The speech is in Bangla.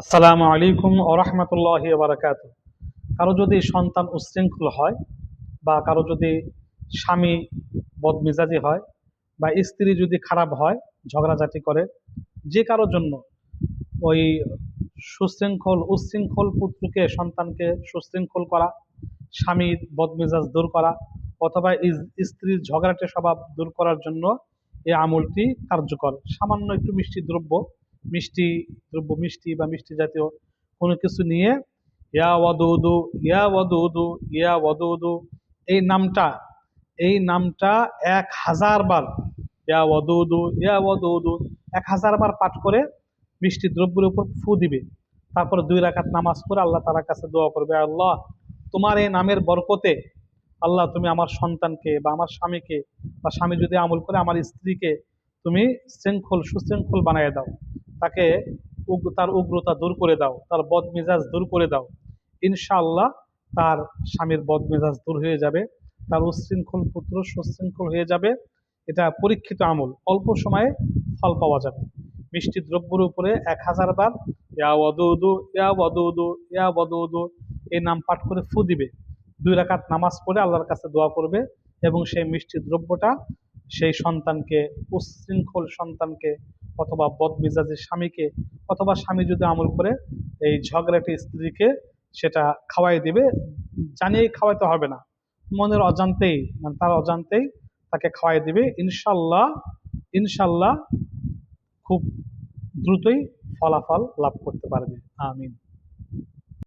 আসসালামু আলাইকুম ওয়া রাহমাতুল্লাহি ওয়া বারাকাতুহু। কারো যদি সন্তান উচ্ছৃঙ্খল হয় বা কারো যদি স্বামী বদমেজাজি হয় বা স্ত্রী যদি খারাপ হয়, ঝগড়াঝাটি করে, যে কারোর জন্য ওই উচ্ছৃঙ্খল পুত্রকে সন্তানকে সুশৃঙ্খল করা, স্বামীর বদমেজাজ দূর করা অথবা স্ত্রীর ঝগড়াটে স্বভাব দূর করার জন্য এই আমলটি কার্যকর। সামান্য একটু মিষ্টি মিষ্টি বা মিষ্টি জাতীয় কোনো কিছু নিয়ে ইয়া ওয়াদুদু ইয়া ওয়াদুদু ইয়া ওয়াদুদু এই নামটা এই নামটা 1000 বার, ইয়া ওয়াদুদু ইয়া ওয়াদুদু 1000 বার পাঠ করে মিষ্টি দ্রব্যের উপর ফু দিবে। তারপর 2 রাকাত নামাজ পড়ে আল্লাহ তাআলার কাছে দোয়া করবে, আল্লাহ তোমার এই নামের বরকতে আল্লাহ তুমি আমার সন্তানকে বা আমার স্বামীকে, বা স্বামী যদি আমল করে আমার স্ত্রীকে তুমি সুশৃঙ্খল বানিয়ে দাও, তাকে তার উগ্রতা দূর করে দাও, তার বদমেজাজ দূর করে দাও। ইনশাআল্লাহ তার স্বামীর বদমেজাজ দূর হয়ে যাবে, তার উচ্ছৃঙ্খল পুত্র সুশৃঙ্খল হয়ে যাবে। এটা পরীক্ষিত আমল, অল্প সময়ে ফল পাওয়া যাবে। মিষ্টি দ্রব্যের উপরে 1000 বার ইয়া ওয়াদুদু ইয়া ওয়াদুদু ইয়া ওয়াদুদু এই নাম পাঠ করে ফু দিবে। 2 রাকাত নামাজ পড়ে আল্লাহর কাছে দোয়া করবে এবং সেই মিষ্টি দ্রব্যটা সেই সন্তানকে, উচ্ছৃঙ্খল সন্তানকে অথবা বদমেজাজি স্বামীকে, অথবা স্বামী যদি আমল করে এই ঝগড়াটি স্ত্রীকে, সেটা খাওয়াই দিবে। জানিয়েই খাওয়াইতে হবে না, মনের অজান্তেই, মানে তার অজান্তেই তাকে খাওয়াই দিবে। ইনশাল্লাহ ইনশাল্লাহ খুব দ্রুতই ফলাফল লাভ করতে পারবে। আমিন।